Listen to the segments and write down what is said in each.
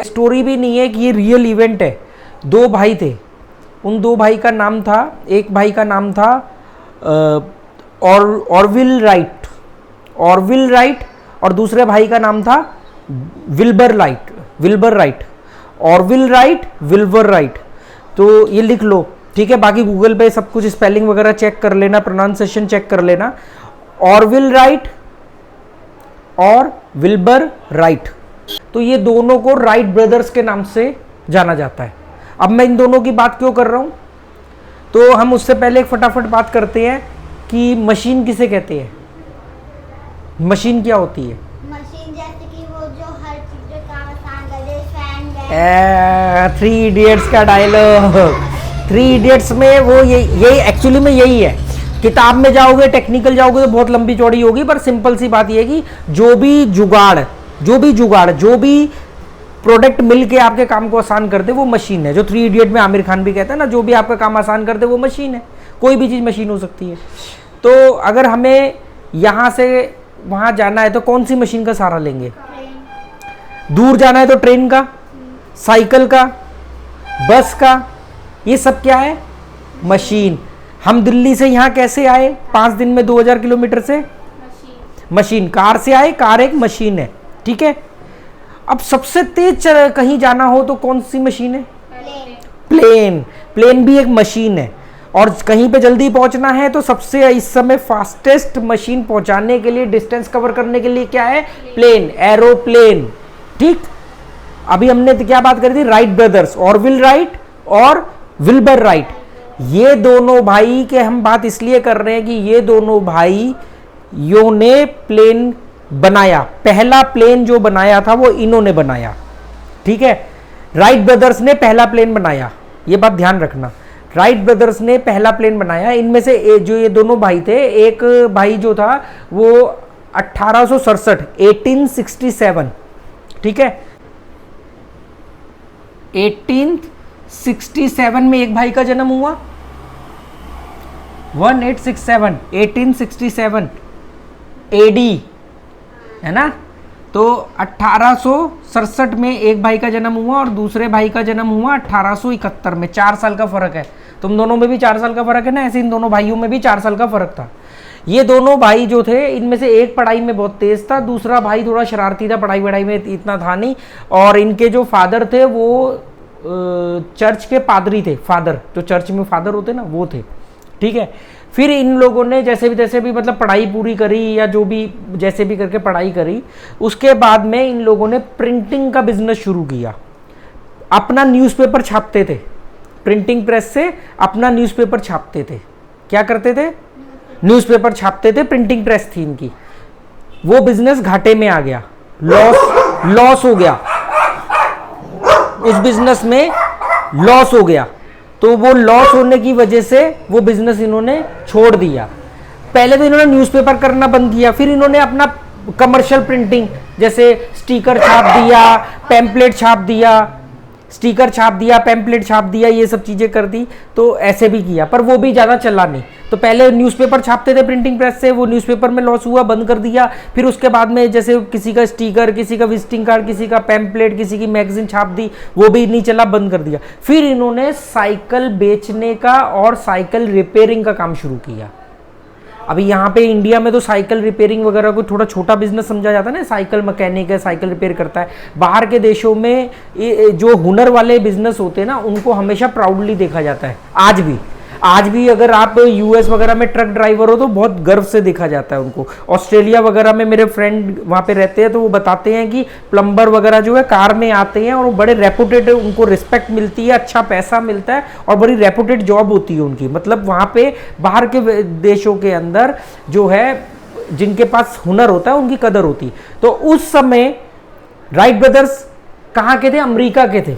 Story भी नहीं है कि ये रियल इवेंट है। दो भाई थे, उन दो भाई का नाम था, एक भाई का नाम था ऑरविल राइट, और दूसरे भाई का नाम था विल्बर राइट, ऑरविल राइट। तो ये लिख लो, ठीक है। बाकी गूगल पे सब कुछ स्पेलिंग वगैरह चेक कर लेना, प्रोनाउंसिएशन चेक कर लेना। ऑरविल राइट और विल्बर राइट, तो ये दोनों को राइट ब्रदर्स के नाम से जाना जाता है। अब मैं इन दोनों की बात क्यों कर रहा हूं, तो हम उससे पहले एक फटाफट बात करते हैं कि मशीन किसे कहते हैं। मशीन क्या होती है? मशीन जैसे कि वो जो हर चीज का काम आसान कर दे, फैन, थ्री इडियट्स का डायलॉग। थ्री इडियट्स में वो यही एक्चुअली में यही है। किताब में जाओगे, टेक्निकल जाओगे तो बहुत लंबी चौड़ी होगी, पर सिंपल सी बात यह है कि जो भी जुगाड़, जो भी प्रोडक्ट मिल के आपके काम को आसान कर दे वो मशीन है। जो थ्री इडियट में आमिर खान भी कहता है ना, जो भी आपका काम आसान कर दे वो मशीन है। कोई भी चीज़ मशीन हो सकती है। तो अगर हमें यहाँ से वहाँ जाना है तो कौन सी मशीन का सहारा लेंगे? दूर जाना है तो ट्रेन का, साइकिल का, बस का, ये सब क्या है? मशीन। हम दिल्ली से यहाँ कैसे आए 5 दिन में 2000 किलोमीटर से? मशीन। कार से आए, कार एक मशीन है, ठीक है। अब सबसे तेज कहीं जाना हो तो कौन सी मशीन है? प्लेन भी एक मशीन है। और कहीं पे जल्दी पहुंचना है तो सबसे इस समय फास्टेस्ट मशीन पहुंचाने के लिए, डिस्टेंस कवर करने के लिए क्या है? प्लेन, एरोप्लेन, ठीक। अभी हमने क्या बात करी थी? राइट ब्रदर्स, ऑरविल राइट और विल्बर राइट। ये दोनों भाई के हम बात इसलिए कर रहे हैं कि ये दोनों भाइयों ने प्लेन बनाया। पहला प्लेन जो बनाया था वो इन्होंने बनाया, ठीक है। राइट ब्रदर्स ने पहला प्लेन बनाया, ये बात ध्यान रखना। राइट ब्रदर्स ने पहला प्लेन बनाया। इनमें से जो ये दोनों भाई थे, एक भाई जो था वो 1867, ठीक है। 1867 में एक भाई का जन्म हुआ, 1867 एडी, है ना। तो 1867 में एक भाई का जन्म हुआ और दूसरे भाई का जन्म हुआ 1871 में। 4 साल का फर्क है। तुम दोनों में भी 4 साल का फर्क है ना, ऐसे इन दोनों भाइयों में भी 4 साल का फर्क था। ये दोनों भाई जो थे, इनमें से एक पढ़ाई में बहुत तेज था, दूसरा भाई थोड़ा शरारती था, पढ़ाई वढ़ाई में इतना था नहीं। और इनके जो फादर थे वो चर्च के पादरी थे। फादर, जो चर्च में फादर होते ना, वो थे, ठीक है। फिर इन लोगों ने जैसे भी मतलब पढ़ाई पूरी करी, या जो भी जैसे भी करके पढ़ाई करी, उसके बाद में इन लोगों ने प्रिंटिंग का बिजनेस शुरू किया। अपना न्यूज़पेपर छापते थे, प्रिंटिंग प्रेस से अपना न्यूज़पेपर छापते थे। क्या करते थे? न्यूज़पेपर छापते थे, प्रिंटिंग प्रेस थी इनकी। वो बिजनेस घाटे में आ गया, लॉस हो गया, उस बिजनेस में लॉस हो गया। तो वो लॉस होने की वजह से वो बिजनेस इन्होंने छोड़ दिया। पहले तो इन्होंने न्यूज़पेपर करना बंद किया, फिर इन्होंने अपना कमर्शियल प्रिंटिंग, जैसे स्टिकर छाप दिया, पैम्पलेट छाप दिया, स्टिकर छाप दिया, पैम्पलेट छाप दिया, ये सब चीज़ें कर दी। तो ऐसे भी किया, पर वो भी ज़्यादा चला नहीं। तो पहले न्यूज़पेपर छापते थे प्रिंटिंग प्रेस से, वो न्यूज़पेपर में लॉस हुआ, बंद कर दिया। फिर उसके बाद में जैसे किसी का स्टिकर, किसी का विजिटिंग कार्ड, किसी का पैम्पलेट, किसी की मैगजीन छाप दी, वो भी नहीं चला, बंद कर दिया। फिर इन्होंने साइकिल बेचने का और साइकिल रिपेयरिंग का काम शुरू किया। अभी यहाँ पे इंडिया में तो साइकिल रिपेयरिंग वगैरह को थोड़ा छोटा बिजनेस समझा जाता है ना, साइकिल मैकेनिक है, साइकिल रिपेयर करता है। बाहर के देशों में जो हुनर वाले बिजनेस होते हैं ना, उनको हमेशा प्राउडली देखा जाता है। आज भी अगर आप यूएस वगैरह में ट्रक ड्राइवर हो तो बहुत गर्व से देखा जाता है उनको। ऑस्ट्रेलिया वगैरह में मेरे फ्रेंड वहाँ पे रहते हैं, तो वो बताते हैं कि प्लम्बर वगैरह जो है कार में आते हैं और वो बड़े रेपुटेड, उनको रिस्पेक्ट मिलती है, अच्छा पैसा मिलता है और बड़ी रेपुटेड जॉब होती है उनकी। मतलब वहाँ पे बाहर के देशों के अंदर जो है, जिनके पास हुनर होता है, उनकी कदर होती है। तो उस समय राइट ब्रदर्स कहाँ के थे? अमेरिका के थे।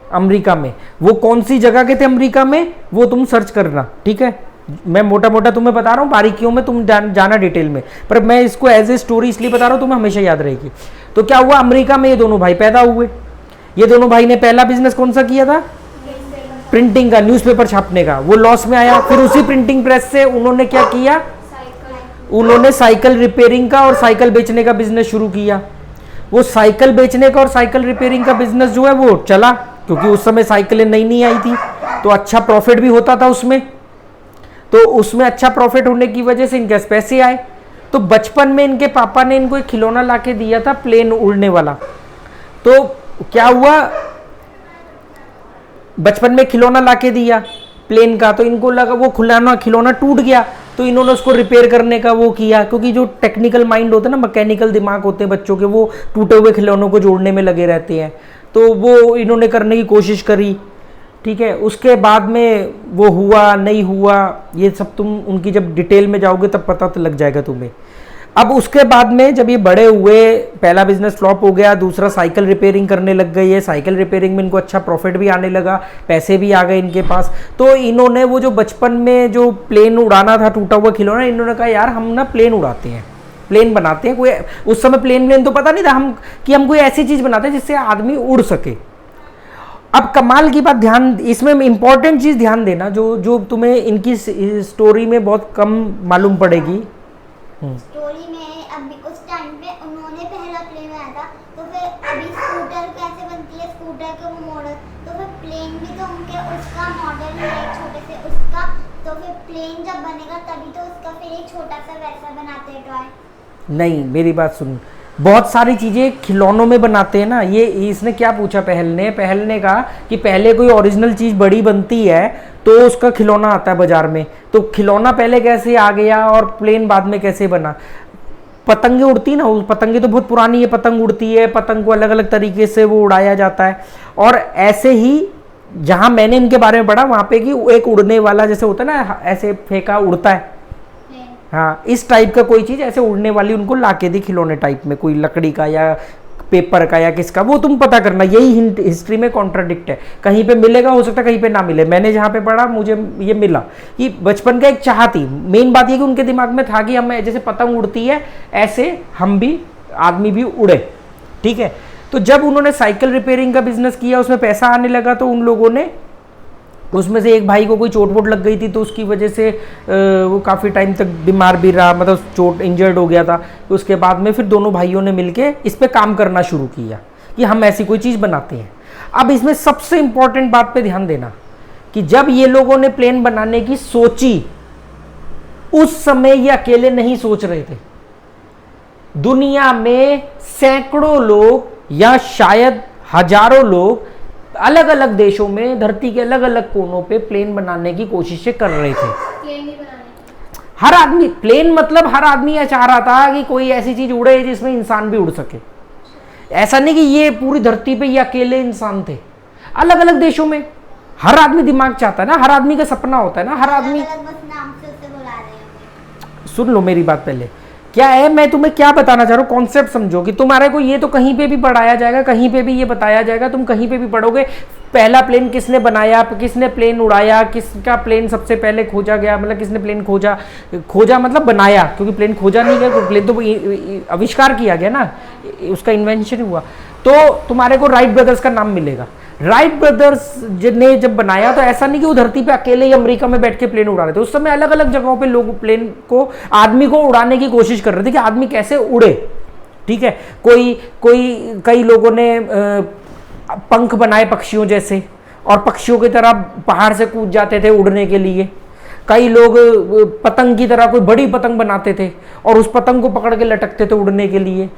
अमेरिका में, वो कौन सी जगह के थे अमेरिका में, वो तुम सर्च करना, ठीक है। मैं मोटा मोटा तुम्हें बता रहा हूँ, बारीकियों में तुम जाना डिटेल में, पर मैं इसको एज ए स्टोरी इसलिए बता रहा हूँ, तुम्हें हमेशा याद रहेगी। तो क्या हुआ, अमेरिका में ये दोनों भाई पैदा हुए। ये दोनों भाई ने पहला बिजनेस कौन सा किया था? प्रिंटिंग का, न्यूज़पेपर छापने का। वो लॉस में आया। फिर उसी प्रिंटिंग प्रेस से उन्होंने क्या किया? उन्होंने साइकिल रिपेयरिंग का और साइकिल बेचने का बिजनेस शुरू किया। वो साइकिल बेचने का और साइकिल रिपेयरिंग का बिजनेस जो है वो चला, क्योंकि उस समय साइकिलें नई नई आई थी, तो अच्छा प्रॉफिट भी होता था उसमें। तो उसमें अच्छा प्रॉफिट होने की वजह से इनके पैसे आए। तो बचपन में इनके पापा ने इनको एक खिलौना ला के दिया था प्लेन उड़ने वाला। तो क्या हुआ, बचपन में खिलौना ला के दिया प्लेन का, तो इनको लगा वो खिलौना टूट गया, तो इन्होंने उसको रिपेयर करने का वो किया, क्योंकि जो टेक्निकल माइंड होते हैं ना, मैकेनिकल दिमाग होते हैं बच्चों के, वो टूटे हुए खिलौनों को जोड़ने में लगे रहते हैं। तो वो इन्होंने करने की कोशिश करी, ठीक है। उसके बाद में वो हुआ नहीं हुआ, ये सब तुम उनकी जब डिटेल में जाओगे तब पता तो लग जाएगा तुम्हें। अब उसके बाद में जब ये बड़े हुए, पहला बिजनेस फ्लॉप हो गया, दूसरा साइकिल रिपेयरिंग करने लग गए। ये साइकिल रिपेयरिंग में इनको अच्छा प्रॉफिट भी आने लगा, पैसे भी आ गए इनके पास। तो इन्होंने वो जो बचपन में जो प्लेन उड़ाना था, टूटा हुआ खिलौना, इन्होंने कहा यार हम ना प्लेन उड़ाते हैं, प्लेन बनाते हैं। कोई उस समय प्लेन तो पता नहीं था हम कि हम कोई ऐसी चीज बनाते हैं जिससे आदमी उड़ सके। अब कमाल की बात, ध्यान इसमें इंपॉर्टेंट चीज ध्यान देना, जो तुम्हें इनकी स्टोरी में बहुत कम मालूम पड़ेगी। स्टोरी में अभी उस टाइम पे उन्होंने पहला प्लेन बनाया था, तो फिर अभी स्कूटर कैसे बनती है, स्कूटर के वो मॉडल, तो फिर प्लेन भी तो उनके उसका मॉडल है छोटे से उसका, तो फिर प्लेन जब बनेगा तभी तो उसका फिर एक छोटा सा वैसा बनाते हैं टॉय। नहीं, मेरी बात सुन, बहुत सारी चीजें खिलौनों में बनाते हैं ना। ये इसने क्या पूछा, पहल ने कहा कि पहले कोई ओरिजिनल चीज बड़ी बनती है तो उसका खिलौना आता है बाजार में, तो खिलौना पहले कैसे आ गया और प्लेन बाद में कैसे बना। पतंगे उड़ती ना, पतंगे तो बहुत पुरानी है, पतंग उड़ती है, पतंग को अलग अलग तरीके से वो उड़ाया जाता है। और ऐसे ही जहां मैंने इनके बारे में पढ़ा वहां पे कि एक उड़ने वाला जैसे होता है ना, ऐसे फेंका उड़ता है, हाँ, इस टाइप का कोई चीज ऐसे उड़ने वाली उनको लाके दी खिलौने टाइप में, कोई लकड़ी का या पेपर का या किसका, वो तुम पता करना। यही हिस्ट्री में कॉन्ट्राडिक्ट है, कहीं पे मिलेगा, हो सकता है कहीं पे ना मिले। मैंने जहाँ पे पढ़ा मुझे ये मिला कि बचपन का एक चाह थी। मेन बात ये कि उनके दिमाग में था कि हम जैसे पतंग उड़ती है ऐसे हम भी, आदमी भी उड़े, ठीक है। तो जब उन्होंने साइकिल रिपेयरिंग का बिजनेस किया, उसमें पैसा आने लगा, तो उन लोगों ने उसमें से एक भाई को कोई चोट वोट लग गई थी, तो उसकी वजह से वो काफ़ी टाइम तक बीमार भी रहा, मतलब चोट इंजर्ड हो गया था। तो उसके बाद में फिर दोनों भाइयों ने मिलके इस पे काम करना शुरू किया कि हम ऐसी कोई चीज़ बनाते हैं। अब इसमें सबसे इंपॉर्टेंट बात पे ध्यान देना कि जब ये लोगों ने प्लेन बनाने की सोची, उस समय ये अकेले नहीं सोच रहे थे। दुनिया में सैकड़ों लोग या शायद हजारों लोग अलग अलग देशों में, धरती के अलग अलग कोनों पे प्लेन बनाने की कोशिशें कर रहे थे। प्लेन ही बनाने, हर आदमी, प्लेन मतलब हर आदमी यह चाह रहा था कि कोई ऐसी चीज उड़े जिसमें इंसान भी उड़ सके। ऐसा नहीं कि ये पूरी धरती पे ये अकेले इंसान थे, अलग अलग देशों में हर आदमी दिमाग चाहता है ना, हर आदमी का सपना होता है ना, हर आदमी। बस नाम से उसे बुला रहे हैं। सुन लो मेरी बात पहले, क्या है, मैं तुम्हें क्या बताना चाह रहा हूँ, कॉन्सेप्ट समझो कि तुम्हारे को ये तो कहीं पे भी पढ़ाया जाएगा, कहीं पे भी ये बताया जाएगा, तुम कहीं पे भी पढ़ोगे पहला प्लेन किसने बनाया, किसने प्लेन उड़ाया, किसका प्लेन सबसे पहले खोजा गया, मतलब किसने प्लेन खोजा मतलब बनाया, क्योंकि प्लेन खोजा नहीं गया, प्लेन तो आविष्कार किया गया ना, उसका इन्वेंशन हुआ। तो तुम्हारे को राइट ब्रदर्स का नाम मिलेगा। राइट ब्रदर्स ने जब बनाया तो ऐसा नहीं कि वो धरती पे अकेले ही अमेरिका में बैठ के प्लेन उड़ा रहे थे, उस समय अलग अलग जगहों पे लोग प्लेन को, आदमी को उड़ाने की कोशिश कर रहे थे कि आदमी कैसे उड़े, ठीक है। कई लोगों ने पंख बनाए पक्षियों जैसे, और पक्षियों की तरह पहाड़ से कूद जाते थे उड़ने के लिए। कई लोग पतंग की तरह कोई बड़ी पतंग बनाते थे और उस पतंग को पकड़ के लटकते थे उड़ने के लिए।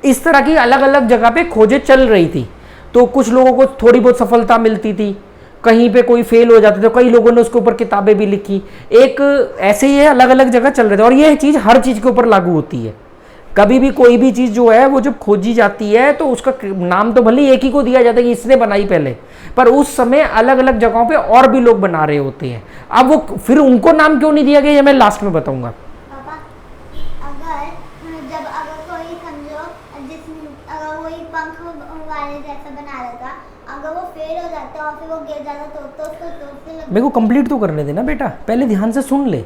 इस तरह की अलग अलग जगह पे खोजें चल रही थी। तो कुछ लोगों को थोड़ी बहुत सफलता मिलती थी, कहीं पे कोई फेल हो जाते थे, कई लोगों ने उसके ऊपर किताबें भी लिखी। एक ऐसे ही अलग अलग जगह चल रहे थे। और यह चीज़ हर चीज़ के ऊपर लागू होती है। कभी भी कोई भी चीज़ जो है वो जब खोजी जाती है तो उसका नाम तो भले एक ही को दिया जाता है कि इसने बनाई पहले, पर उस समय अलग अलग जगहों पे और भी लोग बना रहे होते हैं। अब वो फिर उनको नाम क्यों नहीं दिया गया ये मैं लास्ट में बताऊंगा। पापा, अगर कोई समझो अगर वही पंख वाले जैसा बना रहा था, अगर वो फेल हो जाता और फिर वो गिर जाता तो उसको मेरे को कंप्लीट तो करने देना बेटा, पहले ध्यान से सुन ले,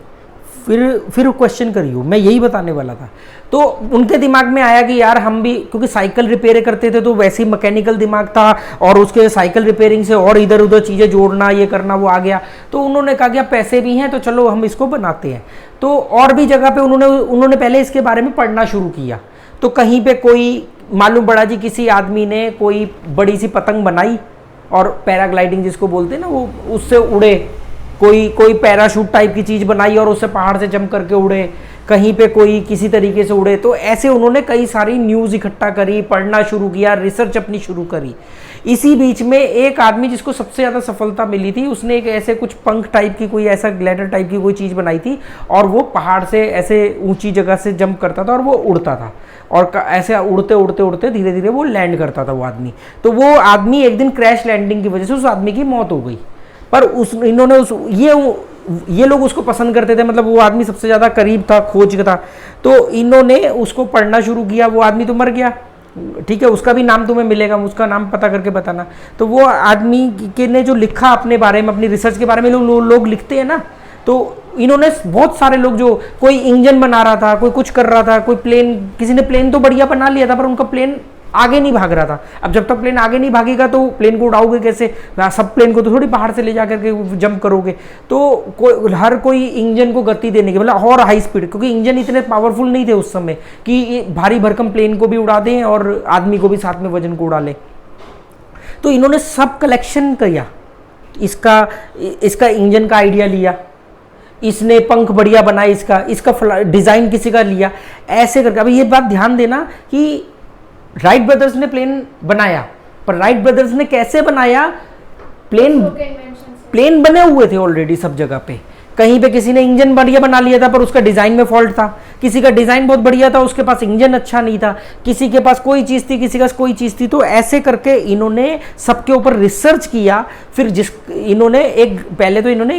फिर क्वेश्चन करियो। मैं यही बताने वाला था। तो उनके दिमाग में आया कि यार हम भी, क्योंकि साइकिल रिपेयर करते थे तो वैसे ही मैकेनिकल दिमाग था, और उसके साइकिल रिपेयरिंग से और इधर उधर चीज़ें जोड़ना ये करना वो आ गया। तो उन्होंने कहा कि अब पैसे भी हैं तो चलो हम इसको बनाते हैं। तो और भी जगह पे उन्होंने पहले इसके बारे में पढ़ना शुरू किया। तो कहीं पे कोई मालूम पड़ा जी किसी आदमी ने कोई बड़ी सी पतंग बनाई और पैराग्लाइडिंग जिसको बोलते हैं ना, वो उससे उड़े, कोई पैराशूट टाइप की चीज़ बनाई और उससे पहाड़ से जंप करके उड़े, कहीं पे कोई किसी तरीके से उड़े। तो ऐसे उन्होंने कई सारी न्यूज़ इकट्ठा करी, पढ़ना शुरू किया, रिसर्च अपनी शुरू करी। इसी बीच में एक आदमी जिसको सबसे ज़्यादा सफलता मिली थी, उसने एक ऐसे कुछ पंख टाइप की कोई ऐसा ग्लैडर टाइप की कोई चीज़ बनाई थी और वो पहाड़ से ऐसे ऊंची जगह से जंप करता था और वो उड़ता था और ऐसे उड़ते उड़ते उड़ते धीरे धीरे वो लैंड करता था वो आदमी। तो वो आदमी एक दिन क्रैश लैंडिंग की वजह से उस आदमी की मौत हो गई। पर इन्होंने ये लोग उसको पसंद करते थे, मतलब वो आदमी सबसे ज़्यादा करीब था, खोज का था, तो इन्होंने उसको पढ़ना शुरू किया। वो आदमी तो मर गया, ठीक है, उसका भी नाम तुम्हें मिलेगा, उसका नाम पता करके बताना। तो वो आदमी के ने जो लिखा अपने बारे में, अपनी रिसर्च के बारे में लोग लिखते हैं ना, तो इन्होंने बहुत सारे लोग, जो कोई इंजन बना रहा था, कोई कुछ कर रहा था, कोई प्लेन, किसी ने प्लेन तो बढ़िया बना लिया था पर उनका प्लेन आगे नहीं भाग रहा था। अब जब तक प्लेन आगे नहीं भागेगा तो प्लेन को उड़ाओगे कैसे? सब प्लेन को तो थोड़ी पहाड़ से ले जाकर के जंप करोगे। तो हर कोई इंजन को गति देने के, मतलब और हाई स्पीड, क्योंकि इंजन इतने पावरफुल नहीं थे उस समय कि भारी भरकम प्लेन को भी उड़ा दें और आदमी को भी साथ में वजन को उड़ा लें। तो इन्होंने सब कलेक्शन किया, इसका इंजन का आइडिया लिया, इसने पंख बढ़िया बनाए, इसका डिजाइन किसी का लिया, ऐसे करके। अब ये बात ध्यान देना कि राइट ब्रदर्स ने प्लेन बनाया, पर राइट ब्रदर्स ने कैसे बनाया? प्लेन बने हुए थे ऑलरेडी सब जगह पे। कहीं पे किसी ने इंजन बढ़िया बना लिया था पर उसका डिजाइन में फॉल्ट था, किसी का डिजाइन बहुत बढ़िया था, उसके पास इंजन अच्छा नहीं था, किसी के पास कोई चीज थी, किसी के पास कोई चीज थी। तो ऐसे करके इन्होंने सबके ऊपर रिसर्च किया। फिर इन्होंने पहले तो इन्होंने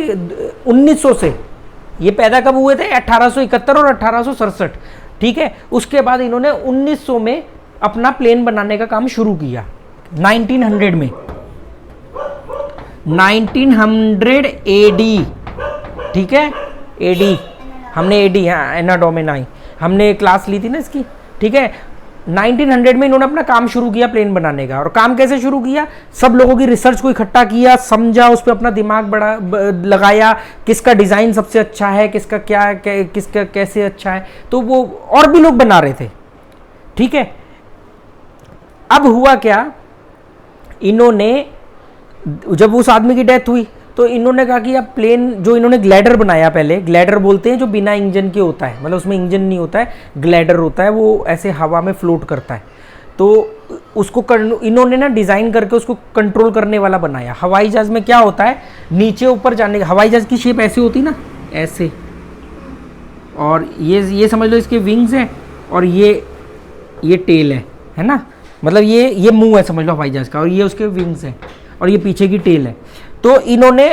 1900 से, ये पैदा कब हुए थे? 1871 और 1867, ठीक है। उसके बाद इन्होंने 1900 में अपना प्लेन बनाने का काम शुरू किया। 1900 में, 1900 एडी, ठीक है, एडी, हमने एडी, हाँ, एना डोमिनाई हमने क्लास ली थी ना इसकी, ठीक है। 1900 में इन्होंने अपना काम शुरू किया प्लेन बनाने का। और काम कैसे शुरू किया? सब लोगों की रिसर्च को इकट्ठा किया, समझा, उस पर अपना दिमाग लगाया, किसका डिजाइन सबसे अच्छा है, किसका कैसे अच्छा है। तो वो और भी लोग बना रहे थे, ठीक है। अब हुआ क्या, इन्होंने जब उस आदमी की डेथ हुई तो इन्होंने कहा कि अब प्लेन, जो इन्होंने ग्लाइडर बनाया, पहले ग्लाइडर बोलते हैं जो बिना इंजन के होता है, मतलब उसमें इंजन नहीं होता है, ग्लाइडर होता है, वो ऐसे हवा में फ्लोट करता है। तो उसको इन्होंने ना डिज़ाइन करके उसको कंट्रोल करने वाला बनाया। हवाई जहाज़ में क्या होता है, नीचे ऊपर जाने का, हवाई जहाज़ की शेप ऐसी होती ना, ऐसे, और ये समझ लो इसके विंग्स हैं और ये टेल है ना, मतलब ये मुंह है समझ लो हवाई जहाज़ का, और ये उसके विंग्स हैं और ये पीछे की टेल है। तो इन्होंने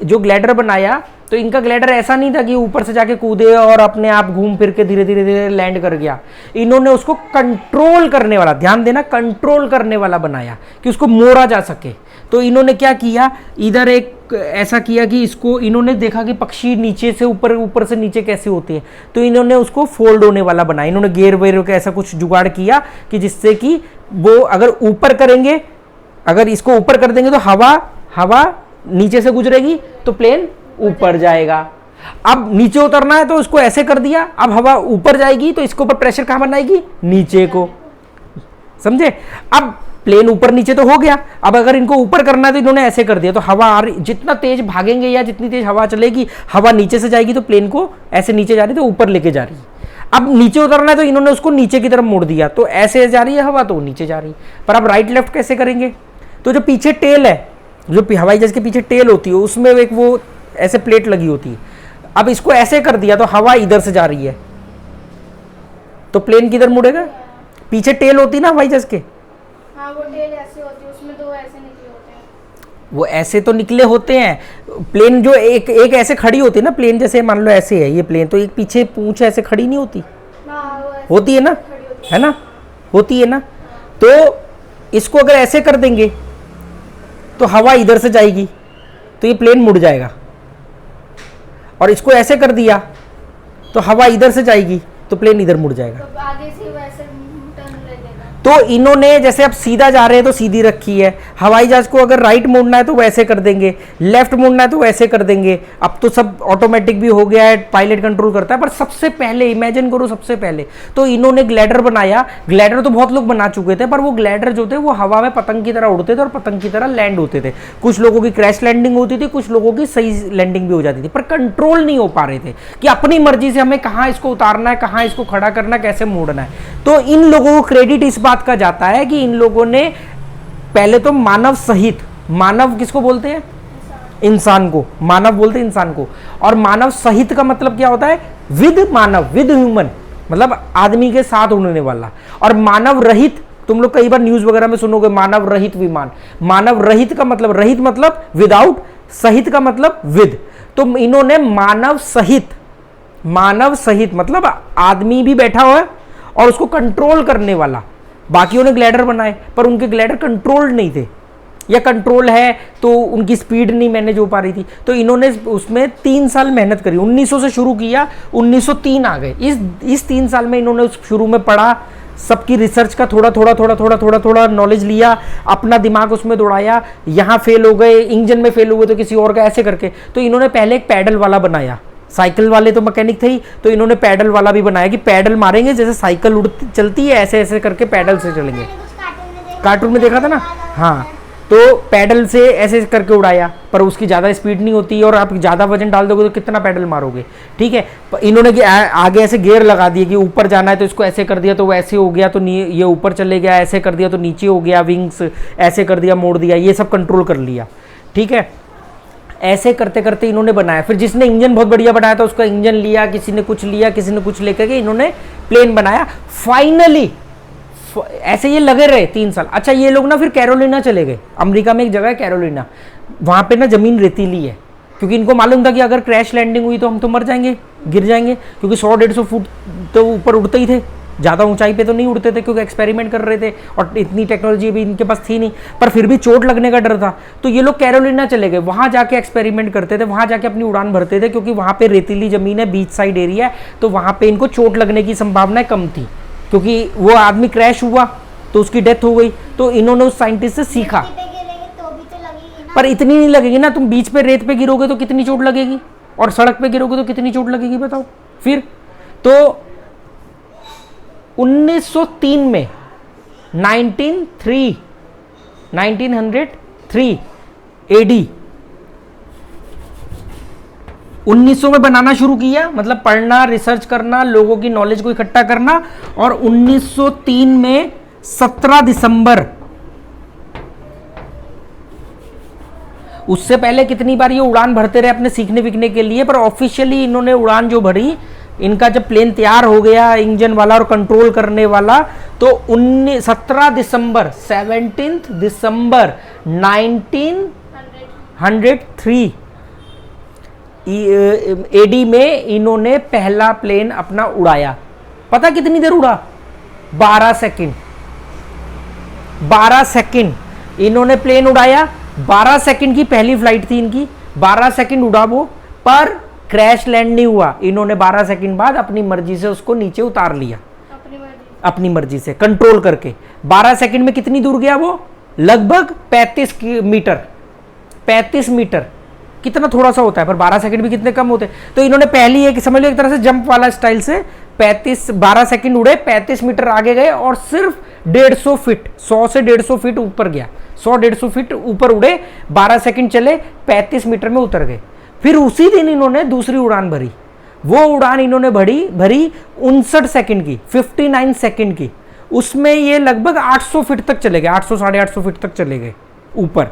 जो ग्लाइडर बनाया, तो इनका ग्लाइडर ऐसा नहीं था कि ऊपर से जाके कूदे और अपने आप घूम फिर के धीरे धीरे लैंड कर गया। इन्होंने उसको कंट्रोल करने वाला, ध्यान देना, कंट्रोल करने वाला बनाया कि उसको मोड़ा जा सके। तो इन्होंने क्या किया, इधर एक ऐसा किया कि इसको, इन्होंने देखा कि पक्षी नीचे से ऊपर, ऊपर से नीचे कैसे होते हैं, तो इन्होंने उसको फोल्ड होने वाला बनाया। इन्होंने गेयर वेयर का ऐसा कुछ जुगाड़ किया कि जिससे कि वो अगर ऊपर करेंगे, अगर इसको ऊपर कर देंगे तो हवा नीचे से गुजरेगी तो प्लेन ऊपर जाएगा। अब नीचे उतरना है तो उसको ऐसे कर दिया, अब हवा ऊपर जाएगी तो इसके ऊपर प्रेशर कहां बनाएगी? नीचे को, समझे? अब प्लेन ऊपर नीचे तो हो गया, अब अगर इनको ऊपर करना है तो इन्होंने ऐसे कर दिया, तो हवा जितना तेज भागेंगे या जितनी तेज हवा चलेगी, हवा नीचे से जाएगी तो प्लेन को ऐसे नीचे जा रही तो ऊपर लेके जा रही है। अब नीचे उतरना है तो इन्होंने उसको नीचे की तरफ मोड़ दिया, तो ऐसे जा रही है हवा तो नीचे जा रही है। पर अब राइट लेफ्ट कैसे करेंगे? तो जो पीछे टेल है, जो हवाई जहाज के पीछे टेल होती है, उसमें एक वो ऐसे प्लेट लगी होती है। अब इसको ऐसे कर दिया तो हवा इधर से जा रही है तो प्लेन किधर मुड़ेगा? पीछे टेल होती ना हवाई जहाज के, हाँ, वो टेल ऐसे होती है, उसमें दो ऐसे निकले होते हैं। वो ऐसे तो निकले होते हैं। प्लेन जो एक ऐसे खड़ी होती है ना, प्लेन जैसे मान लो ऐसे है ये प्लेन, तो एक पीछे पूंछ ऐसे खड़ी नहीं होती, होती है ना, है ना, होती है ना। तो इसको अगर ऐसे कर देंगे तो हवा इधर से जाएगी तो ये प्लेन मुड़ जाएगा, और इसको ऐसे कर दिया तो हवा इधर से जाएगी तो प्लेन इधर मुड़ जाएगा। तो आगे से वैसे टर्न ले देगा। तो इन्होंने जैसे अब सीधा जा रहे हैं तो सीधी रखी है, हवाई जहाज को अगर राइट मोड़ना है तो वैसे कर देंगे, लेफ्ट मोड़ना है तो वैसे कर देंगे। अब तो सब ऑटोमेटिक भी हो गया है, पायलट कंट्रोल करता है। पर सबसे पहले इमेजिन करो, सबसे पहले तो इन्होंने ग्लाइडर बनाया। ग्लाइडर तो बहुत लोग बना चुके थे, पर वो ग्लाइडर जो थे वो हवा में पतंग की तरह उड़ते थे और पतंग की तरह लैंड होते थे। कुछ लोगों की क्रैश लैंडिंग होती थी, कुछ लोगों की सही लैंडिंग भी हो जाती थी, पर कंट्रोल नहीं हो पा रहे थे कि अपनी मर्जी से हमें कहाँ इसको उतारना है, कहाँ इसको खड़ा करना है, कैसे मोड़ना है। तो इन लोगों को क्रेडिट इस बात का जाता है कि इन लोगों ने पहले तो मानव सहित, मानव किसको बोलते हैं? इंसान को मानव बोलते हैं, इंसान को। और मानव सहित का मतलब क्या होता है? विद मानव, विद ह्यूमन, मतलब आदमी के साथ उड़ने वाला। और मानव रहित, तुम लोग कई बार न्यूज वगैरह में सुनोगे मानव रहित विमान। मानव रहित का मतलब, रहित मतलब विदाउट, सहित का मतलब विद। तो इन्होंने मानव सहित, मानव सहित मतलब आदमी भी बैठा हुआ है और उसको कंट्रोल करने वाला। बाकियों ने ग्लाइडर बनाए पर उनके ग्लाइडर कंट्रोल्ड नहीं थे, या कंट्रोल है तो उनकी स्पीड नहीं मैनेज हो पा रही थी। तो इन्होंने उसमें 3 साल मेहनत करी। 1900 से शुरू किया, 1903 आ गए। इस 3 साल में इन्होंने शुरू में पढ़ा, सबकी रिसर्च का थोड़ा नॉलेज लिया, अपना दिमाग उसमें दौड़ाया। यहाँ फेल हो गए, इंजन में फेल हुए तो किसी और का, ऐसे करके। तो इन्होंने पहले एक पैडल वाला बनाया। साइकिल वाले तो मैकेनिक थे ही, तो इन्होंने पैडल वाला भी बनाया कि पैडल मारेंगे जैसे साइकिल उड़ती चलती है, ऐसे ऐसे करके पैडल से चलेंगे। कार्टून में देखा था ना? हाँ, तो पैडल से ऐसे करके उड़ाया, पर उसकी ज़्यादा स्पीड नहीं होती और आप ज़्यादा वजन डाल दोगे तो कितना पैडल मारोगे, ठीक है। इन्होंने आगे ऐसे गियर लगा दिए कि ऊपर जाना है तो इसको ऐसे कर दिया तो वैसे हो गया, तो ये ऊपर चले गया, ऐसे कर दिया तो नीचे हो गया, विंग्स ऐसे कर दिया, मोड़ दिया, ये सब कंट्रोल कर लिया, ठीक है। ऐसे करते करते इन्होंने बनाया। फिर जिसने इंजन बहुत बढ़िया बनाया था उसका इंजन लिया, किसी ने कुछ लिया, किसी ने कुछ लेकर के इन्होंने प्लेन बनाया। फाइनली ऐसे ये लगे रहे 3 साल। अच्छा, ये लोग ना फिर कैरोलिना चले गए। अमेरिका में एक जगह है कैरोलिना, वहां पे ना जमीन रेतीली है, क्योंकि इनको मालूम था कि अगर क्रैश लैंडिंग हुई तो हम तो मर जाएंगे, गिर जाएंगे, क्योंकि 100-150 फुट तो ऊपर उड़ते ही थे, ज़्यादा ऊंचाई पे तो नहीं उड़ते थे क्योंकि एक्सपेरिमेंट कर रहे थे और इतनी टेक्नोलॉजी भी इनके पास थी नहीं। पर फिर भी चोट लगने का डर था, तो ये लोग कैरोलिना चले गए। वहाँ जाके एक्सपेरिमेंट करते थे, वहाँ जाके अपनी उड़ान भरते थे, क्योंकि वहाँ पे रेतीली ज़मीन है, बीच साइड एरिया है, तो वहाँ पे इनको चोट लगने की संभावना कम थी। क्योंकि वो आदमी क्रैश हुआ तो उसकी डेथ हो गई। तो इन्होंने उस साइंटिस्ट से सीखा, पर इतनी नहीं लगेगी ना। तुम बीच पे रेत पे गिरोगे तो कितनी चोट लगेगी, और सड़क पे गिरोगे तो कितनी चोट लगेगी, बताओ। फिर तो 1903 में 1903 एडी 1900 में बनाना शुरू किया, मतलब पढ़ना, रिसर्च करना, लोगों की नॉलेज को इकट्ठा करना। और 1903 में 17 दिसंबर, उससे पहले कितनी बार ये उड़ान भरते रहे अपने सीखने विकने के लिए, पर ऑफिशियली इन्होंने उड़ान जो भरी, इनका जब प्लेन तैयार हो गया इंजन वाला और कंट्रोल करने वाला, तो 17 दिसंबर 1903 एडी में इन्होंने पहला प्लेन अपना उड़ाया। पता कितनी देर उड़ा? 12 सेकंड। 12 सेकंड इन्होंने प्लेन उड़ाया। 12 सेकंड की पहली फ्लाइट थी इनकी, 12 सेकंड उड़ा वो, पर क्रैश लैंड नहीं हुआ। इन्होंने 12 सेकंड बाद अपनी मर्जी से उसको नीचे उतार लिया, अपनी मर्जी से कंट्रोल करके। 12 सेकंड में कितनी दूर गया वो? लगभग 35 मीटर। 35 मीटर कितना थोड़ा सा होता है, पर 12 सेकंड भी कितने कम होते हैं। तो इन्होंने पहली एक, समझ लो एक तरह से जंप वाला स्टाइल से 12 सेकंड उड़े, 35 मीटर आगे गए और सिर्फ 150 फीट, 100 से 150 फीट ऊपर गया। 100-150 फीट ऊपर उड़े, 12 सेकंड चले, 35 मीटर में उतर गए। फिर उसी दिन इन्होंने दूसरी उड़ान भरी। वो उड़ान इन्होंने भरी 59 सेकंड की, 59 सेकंड की। उसमें ये लगभग 800 फीट तक चले गए, 800-850 फीट तक चले गए ऊपर।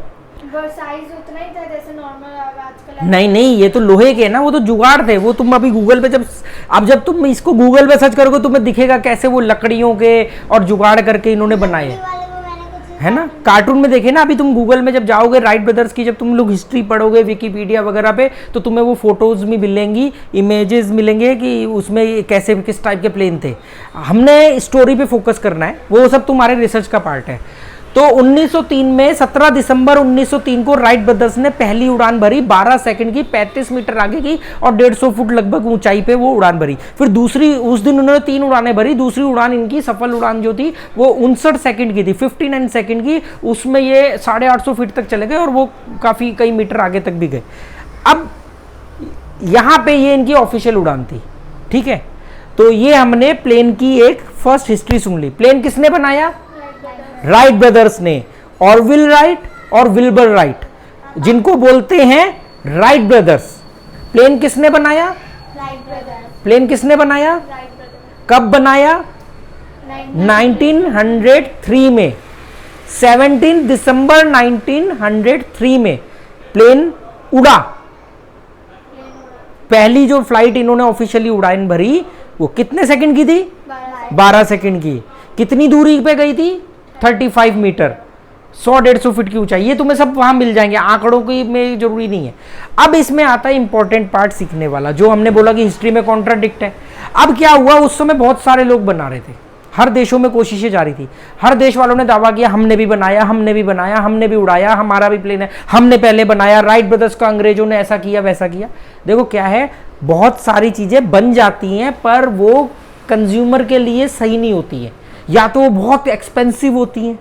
साइज उतना ही था जैसे नॉर्मल आजकल। नहीं, ये तो लोहे के ना, वो तो जुगाड़ थे। वो तुम अभी गूगल पे जब तुम इसको गूगल पे सर्च करोगे तुम्हें दिखेगा कैसे वो लकड़ियों के और जुगाड़ करके इन्होंने बनाए, है ना। कार्टून में देखे ना। अभी तुम गूगल में जब जाओगे, राइट ब्रदर्स की जब तुम लोग हिस्ट्री पढ़ोगे विकिपीडिया वगैरह पे, तो तुम्हें वो फोटोज भी मिलेंगी, इमेजेस मिलेंगे कि उसमें कैसे किस टाइप के प्लेन थे। हमने स्टोरी पे फोकस करना है, वो सब तुम्हारे रिसर्च का पार्ट है। तो 1903 में 17 दिसंबर 1903 को राइट ब्रदर्स ने पहली उड़ान भरी 12 सेकंड की, 35 मीटर आगे की और 150 फुट लगभग ऊंचाई पे वो उड़ान भरी। फिर दूसरी, उस दिन उन्होंने 3 उड़ानें भरी। दूसरी उड़ान इनकी सफल उड़ान जो थी वो 59 सेकंड की थी, 59 सेकंड की। उसमें ये 850 फीट तक चले गए और वो काफी कई मीटर आगे तक भी गए। अब यहां पे ये इनकी ऑफिशियल उड़ान थी, ठीक है। तो ये हमने प्लेन की एक फर्स्ट हिस्ट्री सुन ली। प्लेन किसने बनाया? राइट ब्रदर्स ने। ऑरविल राइट और विल्बर राइट, जिनको बोलते हैं राइट ब्रदर्स। प्लेन किसने बनाया? Wright brothers. प्लेन किसने बनाया? Right brother. कब बनाया? 1903 में, 17 दिसंबर 1903 में प्लेन उड़ा। पहली जो फ्लाइट इन्होंने ऑफिशियली उड़ान भरी वो कितने सेकंड की थी? 12 सेकंड की। कितनी दूरी पे गई थी? 35 मीटर, 100-150 फीट की ऊंचाई। ये तुम्हें सब वहां मिल जाएंगे, आंकड़ों की में जरूरी नहीं है। अब इसमें आता है इंपॉर्टेंट पार्ट सीखने वाला, जो हमने बोला कि हिस्ट्री में कॉन्ट्राडिक्ट है। अब क्या हुआ, उस समय बहुत सारे लोग बना रहे थे, हर देशों में कोशिशें जारी थी। हर देश वालों ने दावा किया हमने भी बनाया, हमने भी बनाया, हमने भी उड़ाया, हमारा भी प्लेन है, हमने पहले बनाया। राइट ब्रदर्स का अंग्रेजों ने ऐसा किया वैसा किया। देखो क्या है, बहुत सारी चीजें बन जाती हैं पर वो कंज्यूमर के लिए सही नहीं होती है। या तो वो बहुत एक्सपेंसिव होती हैं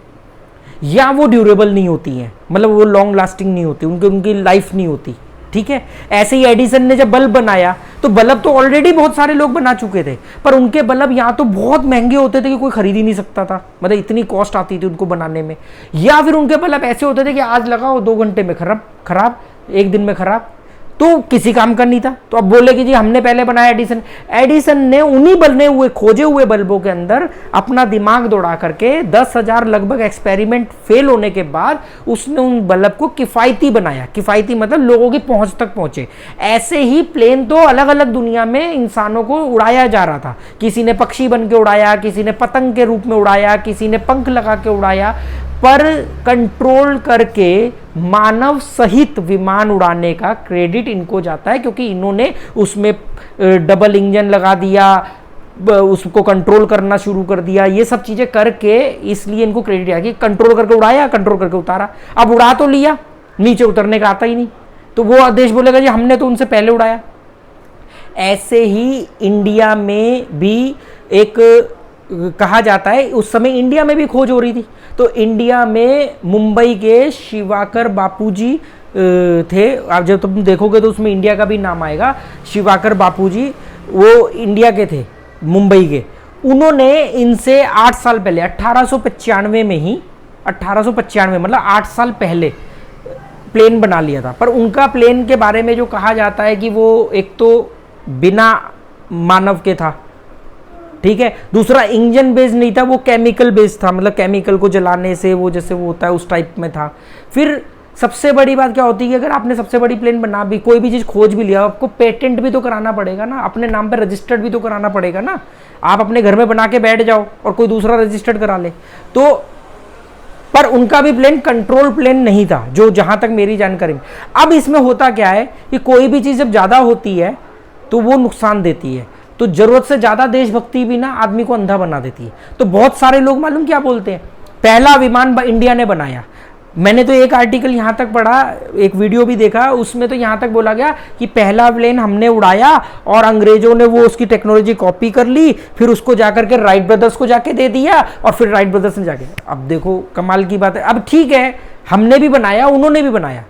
या वो ड्यूरेबल नहीं होती हैं, मतलब वो लॉन्ग लास्टिंग नहीं होती, उनकी लाइफ नहीं होती, ठीक है। ऐसे ही एडिसन ने जब बल्ब बनाया तो बल्ब तो ऑलरेडी बहुत सारे लोग बना चुके थे, पर उनके बल्ब या तो बहुत महंगे होते थे कि कोई खरीद ही नहीं सकता था, मतलब इतनी कॉस्ट आती थी उनको बनाने में, या फिर उनके बल्ब ऐसे होते थे कि आज लगाओ 2 घंटे में खराब, 1 दिन में खराब, तो किसी काम का नहीं था। तो अब बोले कि जी हमने पहले बनाया। एडिसन ने उन्हीं बने हुए खोजे हुए बल्बों के अंदर अपना दिमाग दौड़ा करके 10,000 लगभग एक्सपेरिमेंट फेल होने के बाद उसने उन बल्ब को किफायती बनाया। किफायती मतलब लोगों की पहुंच तक पहुंचे। ऐसे ही प्लेन तो अलग अलग दुनिया में इंसानों को उड़ाया जा रहा था। किसी ने पक्षी बन के उड़ाया, किसी ने पतंग के रूप में उड़ाया, किसी ने पंख लगा के उड़ाया, पर कंट्रोल करके मानव सहित विमान उड़ाने का क्रेडिट इनको जाता है, क्योंकि इन्होंने उसमें डबल इंजन लगा दिया, उसको कंट्रोल करना शुरू कर दिया, ये सब चीजें करके इसलिए इनको क्रेडिट आया कि कंट्रोल करके उड़ाया, कंट्रोल करके उतारा। अब उड़ा तो लिया, नीचे उतरने का आता ही नहीं, तो वो देश बोलेगा जी हमने तो उनसे पहले उड़ाया। ऐसे ही इंडिया में भी एक कहा जाता है, उस समय इंडिया में भी खोज हो रही थी। तो इंडिया में मुंबई के शिवाकर बापूजी थे। अब जब तुम देखोगे तो उसमें इंडिया का भी नाम आएगा। शिवाकर बापूजी वो इंडिया के थे, मुंबई के। उन्होंने इनसे 8 साल पहले 1895 में ही, 1895 मतलब 8 साल पहले प्लेन बना लिया था। पर उनका प्लेन के बारे में जो कहा जाता है कि वो एक तो बिना मानव के था, ठीक है, दूसरा इंजन बेस्ड नहीं था, वो केमिकल बेस्ड था, मतलब केमिकल को जलाने से वो जैसे वो होता है उस टाइप में था। फिर सबसे बड़ी बात क्या होती है कि अगर आपने सबसे बड़ी प्लेन बना भी, कोई भी चीज़ खोज भी लिया, आपको पेटेंट भी तो कराना पड़ेगा ना, अपने नाम पे रजिस्टर्ड भी तो कराना पड़ेगा ना। आप अपने घर में बना के बैठ जाओ और कोई दूसरा रजिस्टर्ड करा ले तो। पर उनका भी प्लेन कंट्रोल प्लेन नहीं था, जो जहां तक मेरी जानकारी में। अब इसमें होता क्या है कि कोई भी चीज़ जब ज़्यादा होती है तो वो नुकसान देती है। तो जरूरत से ज्यादा देशभक्ति भी ना आदमी को अंधा बना देती है। तो बहुत सारे लोग मालूम क्या बोलते हैं, पहला विमान इंडिया ने बनाया। मैंने तो एक आर्टिकल यहां तक पढ़ा, एक वीडियो भी देखा, उसमें तो यहां तक बोला गया कि पहला प्लेन हमने उड़ाया और अंग्रेजों ने वो उसकी टेक्नोलॉजी कॉपी कर ली, फिर उसको जाकर के राइट ब्रदर्स को जाके दे दिया और फिर राइट ब्रदर्स ने जाके। अब देखो कमाल की बात है। अब ठीक है, हमने भी बनाया, उन्होंने भी बनाया।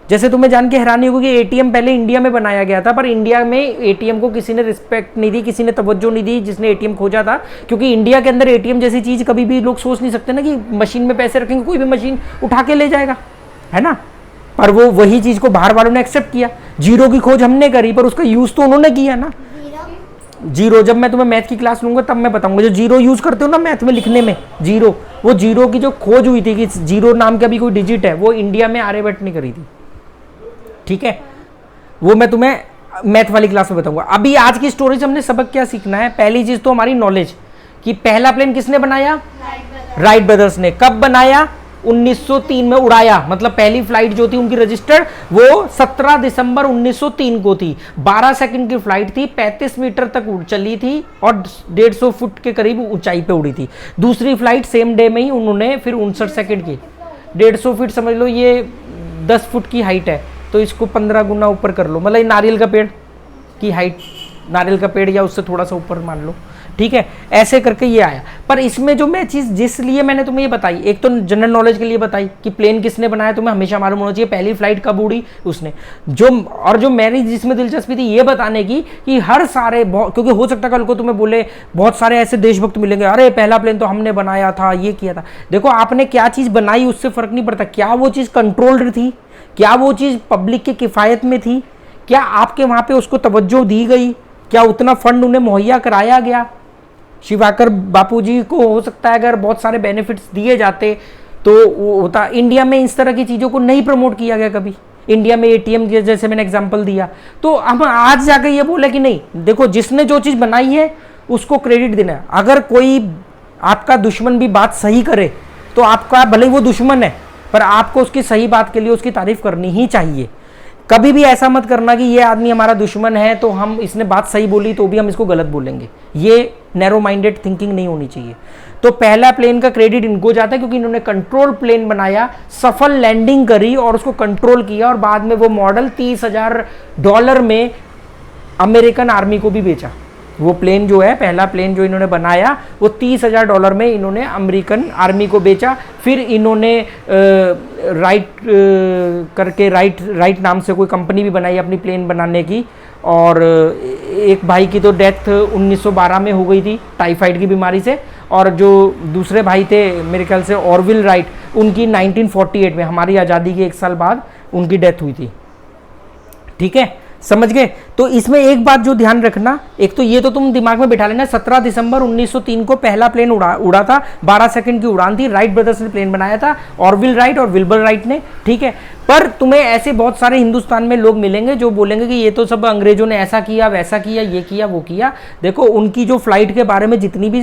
जैसे तुम्हें जान के हैरानी होगी कि एटीएम पहले इंडिया में बनाया गया था, पर इंडिया में एटीएम को किसी ने रिस्पेक्ट नहीं दी, किसी ने तवज्जो नहीं दी जिसने एटीएम खोजा था। क्योंकि इंडिया के अंदर एटीएम जैसी चीज कभी भी लोग सोच नहीं सकते ना कि मशीन में पैसे रखेंगे, कोई भी मशीन उठा के ले जाएगा, है ना। पर वो वही चीज को बाहर वालों ने एक्सेप्ट किया। जीरो की खोज हमने करी पर उसका यूज तो उन्होंने किया ना। जीरो, जब मैं तुम्हें मैथ की क्लास लूंगा तब मैं बताऊंगा। जो जीरो यूज करते हो ना मैथ में लिखने में, जीरो, वो जीरो की जो खोज हुई थी कि जीरो नाम का भी कोई डिजिट है, वो इंडिया में आर्यभट्ट ने करी थी, ठीक है। वो मैं तुम्हें मैथ वाली क्लास में बताऊंगा। अभी आज की स्टोरी से हमने सबक क्या सीखना है। पहली चीज तो हमारी नॉलेज कि पहला प्लेन किसने बनाया, राइट ब्रदर्स ने। कब बनाया, 1903 में उड़ाया, मतलब पहली फ्लाइट जो थी उनकी रजिस्टर्ड वो 17 दिसंबर 1903 को थी। 12 सेकंड की फ्लाइट थी, 35 मीटर तक चली थी और 150 फुट के करीब ऊंचाई पे उड़ी थी। दूसरी फ्लाइट सेम डे में ही उन्होंने फिर 59 सेकंड की, 150 फीट समझ लो ये 10 फुट की हाइट है, तो इसको 15 गुना ऊपर कर लो, मतलब नारियल का पेड़ की हाइट, नारियल का पेड़ या उससे थोड़ा सा ऊपर मान लो, ठीक है। ऐसे करके ये आया। पर इसमें जो मैं चीज़ जिस लिए मैंने तुम्हें ये बताई, एक तो जनरल नॉलेज के लिए बताई कि प्लेन किसने बनाया, तुम्हें हमेशा मालूम होना चाहिए पहली फ्लाइट कब उड़ी उसने, जो मेरी जिसमें दिलचस्पी थी ये बताने की कि हर सारे, क्योंकि हो सकता है कल को तुम्हें बोले बहुत सारे ऐसे देशभक्त मिलेंगे, अरे पहला प्लेन तो हमने बनाया था, ये किया था। देखो आपने क्या चीज़ बनाई उससे फर्क नहीं पड़ता, क्या वो चीज़ कंट्रोल्ड थी, क्या वो चीज़ पब्लिक की किफ़ायत में थी, क्या आपके वहाँ पे उसको तवज्जो दी गई, क्या उतना फंड उन्हें मुहैया कराया गया। शिवाकर बापूजी को हो सकता है अगर बहुत सारे बेनिफिट्स दिए जाते तो वो होता। इंडिया में इस तरह की चीज़ों को नहीं प्रमोट किया गया कभी। इंडिया में एटीएम जैसे मैंने एग्जांपल दिया, तो हम आज जाकर ये बोले कि नहीं, देखो जिसने जो चीज़ बनाई है उसको क्रेडिट देना है। अगर कोई आपका दुश्मन भी बात सही करे तो आपका भले ही वो दुश्मन है, पर आपको उसकी सही बात के लिए उसकी तारीफ करनी ही चाहिए। कभी भी ऐसा मत करना कि ये आदमी हमारा दुश्मन है तो हम, इसने बात सही बोली तो भी हम इसको गलत बोलेंगे। ये नैरो माइंडेड थिंकिंग नहीं होनी चाहिए। तो पहला प्लेन का क्रेडिट इनको जाता है क्योंकि इन्होंने कंट्रोल प्लेन बनाया, सफल लैंडिंग करी और उसको कंट्रोल किया, और बाद में वो मॉडल $30,000 में अमेरिकन आर्मी को भी बेचा। वो प्लेन जो है, पहला प्लेन जो इन्होंने बनाया वो $30,000 में इन्होंने अमेरिकन आर्मी को बेचा। फिर इन्होंने राइट नाम से कोई कंपनी भी बनाई अपनी प्लेन बनाने की, और एक भाई की तो डेथ 1912 में हो गई थी टाइफाइड की बीमारी से, और जो दूसरे भाई थे मेरे ख्याल से ऑरविल राइट, उनकी 1948 में, हमारी आज़ादी के 1 साल बाद उनकी डेथ हुई थी। ठीक है, समझ गए। तो इसमें एक बात जो ध्यान रखना, एक तो ये तो तुम दिमाग में बिठा लेना, 17 दिसंबर 1903 को पहला प्लेन उड़ा था, 12 सेकंड की उड़ान थी, राइट ब्रदर्स ने प्लेन बनाया था, ऑरविल राइट और विल्बर राइट ने। ठीक है, पर तुम्हें ऐसे बहुत सारे हिंदुस्तान में लोग मिलेंगे जो बोलेंगे कि ये तो सब अंग्रेजों ने ऐसा किया, वैसा किया, ये किया, वो किया। देखो उनकी जो फ्लाइट के बारे में जितनी भी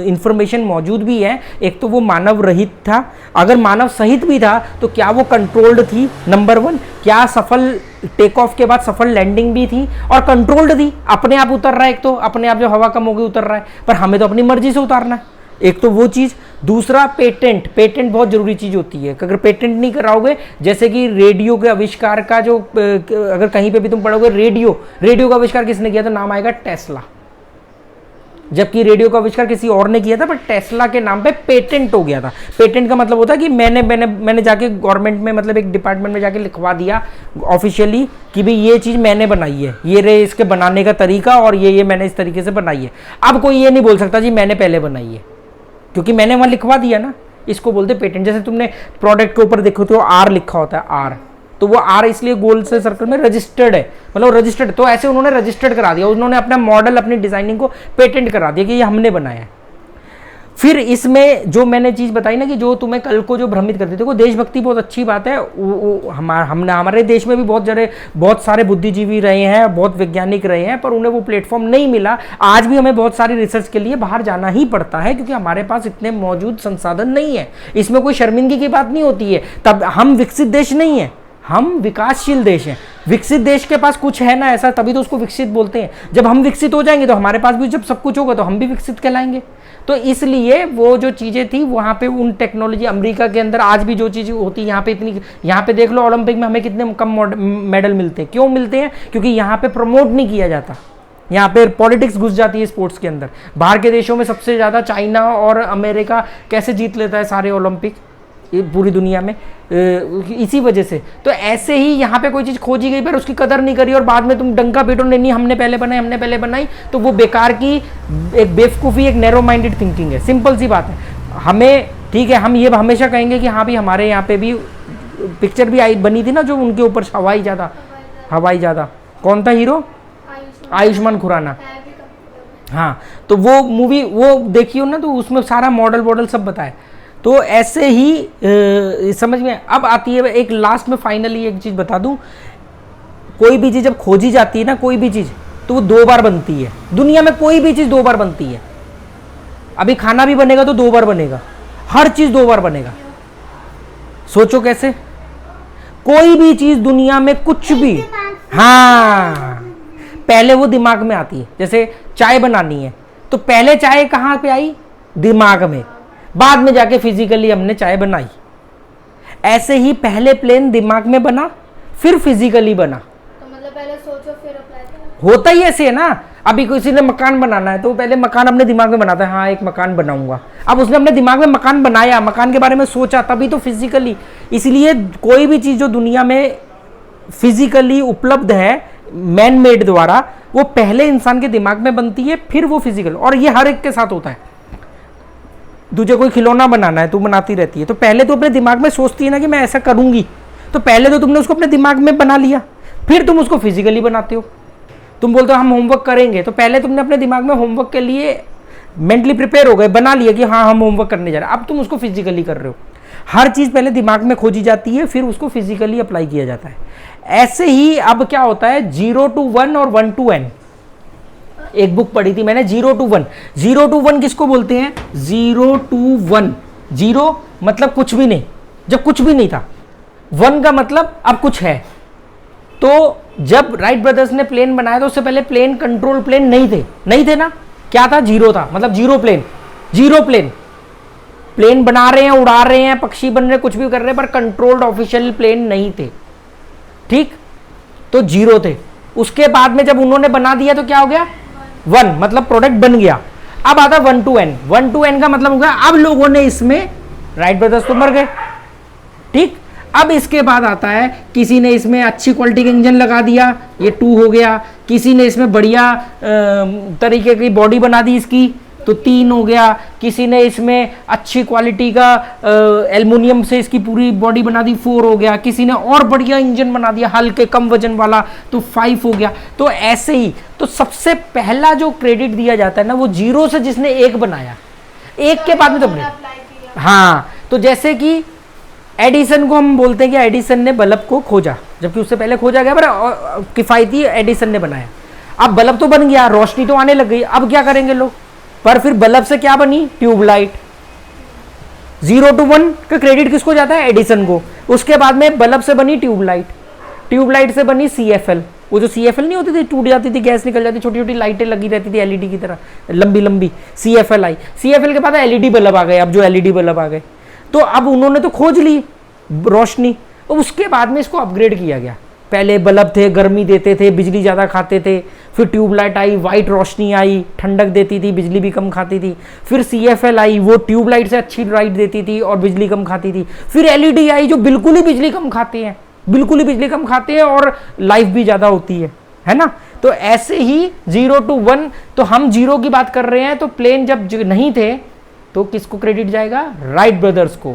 इंफॉर्मेशन मौजूद भी है, एक तो वो मानव रहित था, अगर मानव सहित भी था तो क्या वो कंट्रोल्ड थी, नंबर 1, क्या सफल टेक ऑफ के बाद सफल लैंडिंग भी थी, और कंट्रोल्ड थी, अपने आप उतर रहा है, एक तो अपने आप जब हवा कम होगी उतर रहा है, पर हमें तो अपनी मर्जी से उतारना है, एक तो वो चीज। दूसरा पेटेंट बहुत जरूरी चीज होती है। अगर पेटेंट नहीं कराओगे, जैसे कि रेडियो के आविष्कार का जो, अगर कहीं पे भी तुम पढ़ोगे रेडियो का आविष्कार किसने किया तो नाम आएगा टेस्ला, जबकि रेडियो का आविष्कार किसी और ने किया था, पर टेस्ला के नाम पे पेटेंट हो गया था। पेटेंट का मतलब होता है कि मैंने जाके गवर्नमेंट में, मतलब एक डिपार्टमेंट में जाके लिखवा दिया ऑफिशियली कि भाई ये चीज़ मैंने बनाई है, ये रे इसके बनाने का तरीका, और ये मैंने इस तरीके से बनाई है। अब कोई ये नहीं बोल सकता जी मैंने पहले बनाई है, क्योंकि मैंने वहाँ लिखवा दिया ना, इसको बोलते पेटेंट। जैसे तुमने प्रोडक्ट के ऊपर देखो तो आर लिखा होता है, आर, तो वो आर इसलिए गोल से सर्कल में रजिस्टर्ड है, मतलब रजिस्टर्ड, तो ऐसे उन्होंने रजिस्टर्ड करा दिया, उन्होंने अपना मॉडल, अपनी डिजाइनिंग को पेटेंट करा दिया कि ये हमने बनाया है। फिर इसमें जो मैंने चीज़ बताई ना कि जो तुम्हें कल को जो भ्रमित करती, देखो देशभक्ति बहुत अच्छी बात है, हमारे देश में भी बहुत सारे बुद्धिजीवी रहे हैं, बहुत वैज्ञानिक रहे हैं, पर उन्हें वो प्लेटफॉर्म नहीं मिला। आज भी हमें बहुत सारी रिसर्च के लिए बाहर जाना ही पड़ता है, क्योंकि हमारे पास इतने मौजूद संसाधन नहीं है। इसमें कोई शर्मिंदगी की बात नहीं होती है। तब हम विकसित देश नहीं है, हम विकासशील देश हैं। विकसित देश के पास कुछ है ना ऐसा, तभी तो उसको विकसित बोलते हैं। जब हम विकसित हो जाएंगे तो हमारे पास भी जब सब कुछ होगा तो हम भी विकसित कहलाएंगे। तो इसलिए वो जो चीज़ें थी वहाँ पे उन टेक्नोलॉजी, अमेरिका के अंदर आज भी जो चीज़ होती है यहाँ पे इतनी, यहाँ पे देख लो ओलंपिक में हमें कितने कम मेडल मिलते हैं। क्यों मिलते हैं? क्योंकि यहाँ पे प्रमोट नहीं किया जाता, यहाँ पे पॉलिटिक्स घुस जाती है स्पोर्ट्स के अंदर। बाहर के देशों में सबसे ज़्यादा चाइना और अमेरिका कैसे जीत लेता है सारे ओलंपिक पूरी दुनिया में, इसी वजह से। तो ऐसे ही यहाँ पे कोई चीज़ खोजी गई पर उसकी कदर नहीं करी, और बाद में तुम डंका पीटो, नहीं हमने पहले बनाई, तो वो बेकार की एक बेवकूफ़ी, एक नैरो माइंडेड थिंकिंग है। सिंपल सी बात है। हमें, ठीक है, हम ये हमेशा कहेंगे कि हाँ भाई हमारे यहाँ पे भी पिक्चर भी बनी थी ना जो उनके ऊपर हवाई ज़्यादा कौन था हीरो? आयुष्मान खुराना। हाँ, तो वो मूवी वो देखियो ना, तो उसमें सारा मॉडल सब बताए। तो ऐसे ही समझ में अब आती है। एक लास्ट में फाइनली एक चीज़ बता दूं, कोई भी चीज़ जब खोजी जाती है ना, कोई भी चीज़, तो वो 2 बार बनती है। दुनिया में कोई भी चीज़ 2 बार बनती है। अभी खाना भी बनेगा तो 2 बार बनेगा, हर चीज़ 2 बार बनेगा। सोचो कैसे, कोई भी चीज दुनिया में कुछ भी, हाँ पहले वो दिमाग में आती है। जैसे चाय बनानी है तो पहले चाय कहाँ पे आई, दिमाग में, बाद में जाके फिजिकली हमने चाय बनाई। ऐसे ही पहले प्लेन दिमाग में बना फिर फिजिकली बना। तो मतलब पहले सोचो फिर अप्लाई करो। होता ही ऐसे है ना। अभी किसी ने मकान बनाना है तो पहले मकान अपने दिमाग में बनाता है, हाँ एक मकान बनाऊंगा। अब उसने अपने दिमाग में मकान बनाया, मकान के बारे में सोचा, तभी तो फिजिकली। इसलिए कोई भी चीज जो दुनिया में फिजिकली उपलब्ध है मैन मेड द्वारा, वो पहले इंसान के दिमाग में बनती है फिर वो फिजिकल। और ये हर एक के साथ होता है। तुझे कोई खिलौना बनाना है, तू बनाती रहती है तो पहले तो अपने दिमाग में सोचती है ना कि मैं ऐसा करूंगी, तो पहले तो तुमने उसको अपने दिमाग में बना लिया, फिर तुम उसको फिजिकली बनाते हो। तुम बोलते हो हम होमवर्क करेंगे, तो पहले तुमने अपने दिमाग में होमवर्क के लिए मेंटली प्रिपेयर हो गए, बना लिया कि हाँ हम होमवर्क करने जा रहे हैं। अब तुम उसको फिजिकली कर रहे हो। हर चीज पहले दिमाग में खोजी जाती है, फिर उसको फिजिकली अप्लाई किया जाता है। ऐसे ही अब क्या होता है, 0 to 1 और 1 to n। एक बुक पढ़ी थी मैंने, 0 to 1। 0 to 1 किसको बोलते हैं, 0 to 1। 0 मतलब कुछ भी नहीं, जब कुछ भी नहीं था। 1 का मतलब अब कुछ है। तो जब राइट ब्रदर्स ने प्लेन बनाया तो उससे पहले प्लेन, कंट्रोल प्लेन नहीं थे ना। क्या था, 0 था, मतलब जीरो प्लेन। प्लेन बना रहे हैं, उड़ा रहे हैं, पक्षी बन रहे हैं, कुछ भी कर रहे हैं, पर कंट्रोल्ड ऑफिशियल प्लेन नहीं थे। ठीक, तो 0 थे। उसके बाद में जब उन्होंने बना दिया तो क्या हो गया, 1, मतलब प्रोडक्ट बन गया। अब आता 1 to n। 1 to n का मतलब हो गया अब लोगों ने इसमें, राइट ब्रदर्स तो मर गए। ठीक, अब इसके बाद आता है किसी ने इसमें अच्छी क्वालिटी का इंजन लगा दिया, ये 2 हो गया। किसी ने इसमें बढ़िया तरीके की बॉडी बना दी इसकी, तो 3 हो गया। किसी ने इसमें अच्छी क्वालिटी का एल्युमिनियम से इसकी पूरी बॉडी बना दी, 4 हो गया। किसी ने और बढ़िया इंजन बना दिया हल्के कम वजन वाला, तो 5 हो गया। तो ऐसे ही तो सबसे पहला जो क्रेडिट दिया जाता है ना, वो 0 से जिसने 1 बनाया, 1 के बाद में तो अप्लाई किया। हाँ, तो जैसे कि एडिसन को हम बोलते हैं कि एडिसन ने बल्ब को खोजा, जबकि उससे पहले खोजा गया, पर किफायती एडिसन ने बनाया। अब बल्ब तो बन गया, रोशनी तो आने लग गई, अब क्या करेंगे लोग, पर फिर बल्ब से क्या बनी, ट्यूबलाइट। 0 to 1 का क्रेडिट किसको जाता है, एडिसन को। उसके बाद में बल्ब से बनी ट्यूबलाइट, ट्यूबलाइट से बनी CFL। वो जो CFL नहीं होती थी, टूट जाती थी, गैस निकल जाती, छोटी छोटी लाइटें लगी रहती थी LED की तरह, लंबी लंबी, CFL आई। CFL के बाद LED बल्ब आ गए, अब जो LED बल्ब आ गए। तो अब उन्होंने तो खोज ली रोशनी, और उसके बाद में इसको अपग्रेड किया गया। पहले बल्ब थे, गर्मी देते थे, बिजली ज़्यादा खाते थे। फिर ट्यूबलाइट आई, वाइट रोशनी आई, ठंडक देती थी, बिजली भी कम खाती थी। फिर CFL आई, वो ट्यूबलाइट से अच्छी लाइट देती थी और बिजली कम खाती थी। फिर LED आई, जो बिल्कुल ही बिजली कम खाते हैं, बिल्कुल ही बिजली कम खाते हैं और लाइफ भी ज़्यादा होती है ना। तो ऐसे ही 0 to 1, तो हम 0 की बात कर रहे हैं, तो प्लेन जब नहीं थे तो किसको क्रेडिट जाएगा, राइट ब्रदर्स को।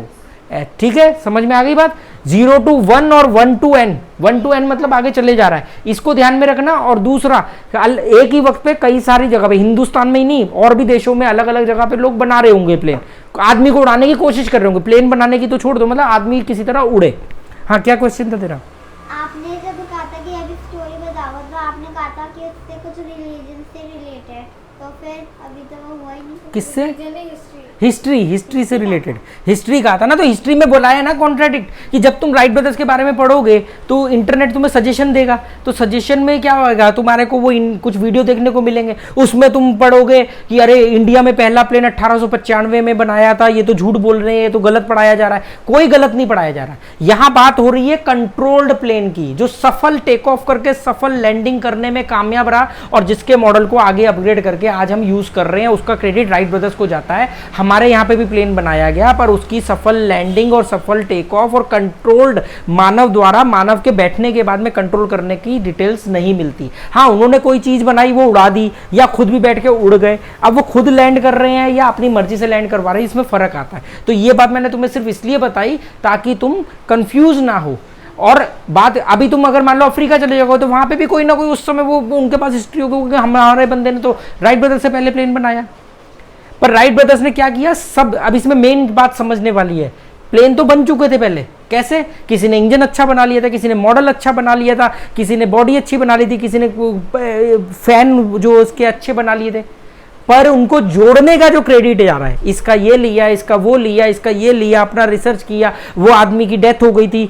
ठीक है, समझ में आ गई बात। 0 to 1 और 1 to n, 1 to n मतलब आगे चले जा रहा है, इसको ध्यान में रखना। और दूसरा, एक ही वक्त पे कई सारी जगह पे, हिंदुस्तान में ही नहीं और भी देशों में अलग अलग जगह पे लोग बना रहे होंगे प्लेन, आदमी को उड़ाने की कोशिश कर रहे होंगे। प्लेन बनाने की तो छोड़ दो, मतलब आदमी किसी तरह उड़े। हाँ, क्या क्वेश्चन था तेरा? आपने जब कहा था कि अभी स्टोरी बताओ, तो आपने कहा था कि उससे कुछ रिलीजन से रिलेटेड, तो फिर अभी तो वो हुआ ही नहीं। किससे? हिस्ट्री हिस्ट्री से रिलेटेड हिस्ट्री कहा था ना। तो हिस्ट्री में बोला है ना कॉन्ट्राडिक्ट, कि जब तुम राइट ब्रदर्स के बारे में पढ़ोगे तो इंटरनेट तुम्हें सजेशन देगा, तो सजेशन में क्या होगा, तुम्हारे को वो कुछ वीडियो देखने को मिलेंगे, उसमें तुम पढ़ोगे कि अरे इंडिया में पहला प्लेन 1895 में बनाया था, ये तो झूठ बोल रहे हैं, ये तो गलत पढ़ाया जा रहा है। कोई गलत नहीं पढ़ाया जा रहा। यहाँ बात हो रही है कंट्रोल्ड प्लेन की, जो सफल टेक ऑफ करके सफल लैंडिंग करने में कामयाब रहा और जिसके मॉडल को आगे अपग्रेड करके आज हम यूज कर रहे हैं, उसका क्रेडिट राइट ब्रदर्स को जाता है। हमारे यहाँ पे भी प्लेन बनाया गया, पर उसकी सफल लैंडिंग और सफल टेक ऑफ और कंट्रोल्ड मानव द्वारा, मानव के बैठने के बाद में कंट्रोल करने की डिटेल्स नहीं मिलती। हाँ, उन्होंने कोई चीज बनाई, वो उड़ा दी, या खुद भी बैठ के उड़ गए। अब वो खुद लैंड कर रहे हैं या अपनी मर्जी से लैंड करवा रहे हैं, इसमें फर्क आता है। तो ये बात मैंने तुम्हें सिर्फ इसलिए बताई ताकि तुम कंफ्यूज ना हो। और बात, अभी तुम अगर मान लो अफ्रीका चले जाओगे तो वहां पे भी कोई ना कोई उस समय वो उनके पास हिस्ट्री होगी, क्योंकि हमारे बंदे ने तो राइट ब्रदर्स से पहले प्लेन बनाया। पर राइट ब्रदर्स ने क्या किया, सब, अब इसमें मेन बात समझने वाली है। प्लेन तो बन चुके थे पहले, कैसे? किसी ने इंजन अच्छा बना लिया था, किसी ने मॉडल अच्छा बना लिया था, किसी ने बॉडी अच्छी बना ली थी, किसी ने फैन जो उसके अच्छे बना लिए थे। पर उनको जोड़ने का जो क्रेडिट जा रहा है, इसका ये लिया, इसका वो लिया, इसका ये लिया, अपना रिसर्च किया, वो आदमी की डेथ हो गई थी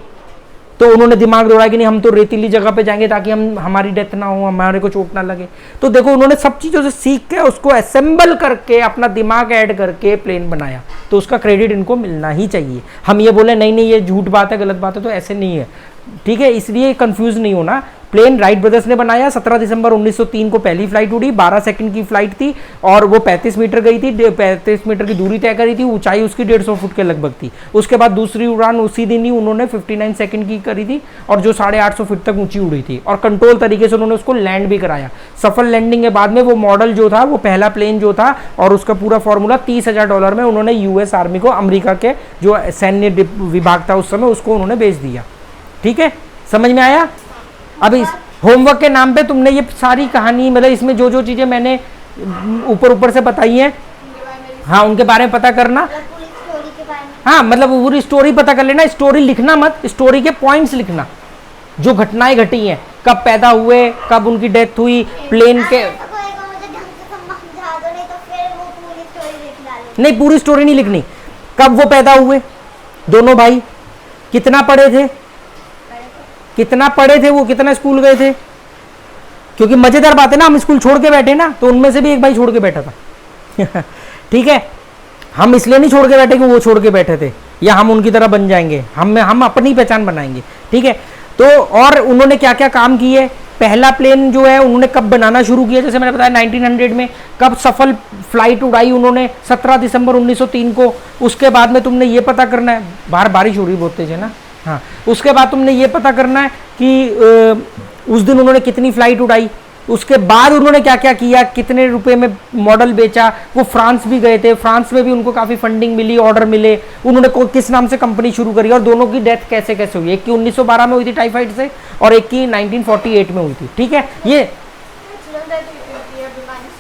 तो उन्होंने दिमाग दौड़ाया कि नहीं हम तो रेतीली जगह पे जाएंगे ताकि हमारी डेथ ना हो, हमारे को चोट ना लगे। तो देखो उन्होंने सब चीज़ों से सीख के उसको असेंबल करके अपना दिमाग ऐड करके प्लेन बनाया, तो उसका क्रेडिट इनको मिलना ही चाहिए। हम ये बोले नहीं नहीं ये झूठ बात है, गलत बात है, तो ऐसे नहीं है, ठीक है। इसलिए कंफ्यूज नहीं होना। प्लेन राइट ब्रदर्स ने बनाया, 17 दिसंबर 1903 को पहली फ्लाइट उड़ी, 12 सेकंड की फ्लाइट थी और वो 35 मीटर गई थी, 35 मीटर की दूरी तय करी थी, ऊंचाई उसकी 150 फुट के लगभग थी। उसके बाद दूसरी उड़ान उसी दिन ही उन्होंने 59 सेकंड की करी थी और जो 850 फीट तक ऊंची उड़ी थी और कंट्रोल तरीके से उन्होंने उसको लैंड भी कराया। सफल लैंडिंग के बाद में वो मॉडल जो था, वो पहला प्लेन जो था और उसका पूरा फॉर्मूला $30,000 में उन्होंने यूएस आर्मी को, अमेरिका के जो सैन्य विभाग था उस समय, उसको उन्होंने बेच दिया। ठीक है, समझ में आया? अब इस होमवर्क के नाम पे तुमने ये सारी कहानी, मतलब इसमें जो जो चीजें मैंने ऊपर ऊपर से बताई हैं, हाँ उनके बारे में पता करना। पूरी स्टोरी के बारे में। हाँ मतलब पूरी स्टोरी पता कर लेना, स्टोरी लिखना मत, स्टोरी के पॉइंट्स लिखना, जो घटनाएं घटी हैं, कब पैदा हुए, कब उनकी डेथ हुई, प्लेन के। अगर कोई को मुझे ढंग से समझा दो, नहीं तो फिर वो पूरी स्टोरी लिख डाले। नहीं पूरी स्टोरी नहीं लिखनी, कब वो पैदा हुए दोनों भाई, कितना पढ़े थे, कितना पढ़े थे वो, कितना स्कूल गए थे, क्योंकि मजेदार बात है ना, हम स्कूल छोड़ के बैठे ना, तो उनमें से भी एक भाई छोड़ के बैठा था ठीक है, हम इसलिए नहीं छोड़ के बैठे कि वो छोड़ के बैठे थे या हम उनकी तरह बन जाएंगे, हम अपनी पहचान बनाएंगे। ठीक है, तो और उन्होंने क्या क्या काम किए, पहला प्लेन जो है उन्होंने कब बनाना शुरू किया, जैसे मैंने बताया 1900 में, कब सफल फ्लाइट उड़ाई उन्होंने 17 दिसंबर 1903 को। उसके बाद में तुमने ये पता करना है, बाहर बारिश हो रही बहुत तेज है ना, हाँ, उसके बाद तुमने ये पता करना है कि उस दिन उन्होंने कितनी फ्लाइट उड़ाई, उसके बाद उन्होंने क्या क्या किया, कितने रुपए में मॉडल बेचा, वो फ्रांस भी गए थे, फ्रांस में भी उनको काफ़ी फंडिंग मिली, ऑर्डर मिले, उन्होंने किस नाम से कंपनी शुरू करी और दोनों की डेथ कैसे कैसे हुई, एक की 1912 में हुई थी टाइफाइड से और एक की 1948 में हुई थी। ठीक है, ये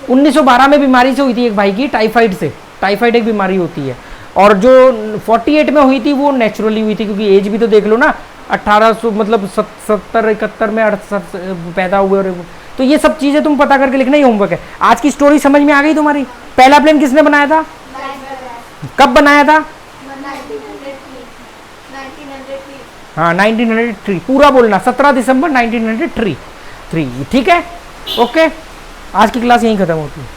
1912 में बीमारी से हुई थी एक भाई की, टाइफाइड से, टाइफाइड एक बीमारी होती है, और जो 48 में हुई थी वो नेचुरली हुई थी, क्योंकि एज भी तो देख लो ना, 1800 मतलब 70-71 में 68 पैदा हुए। और तो ये सब चीज़ें तुम पता करके लिखना ही होमवर्क है। आज की स्टोरी समझ में आ गई तुम्हारी? पहला प्लेन किसने बनाया था, कब बनाया था? 1903। हाँ 1903, पूरा बोलना, 17 दिसंबर 1903। ठीक है, ओके, आज की क्लास यहीं खत्म होती है।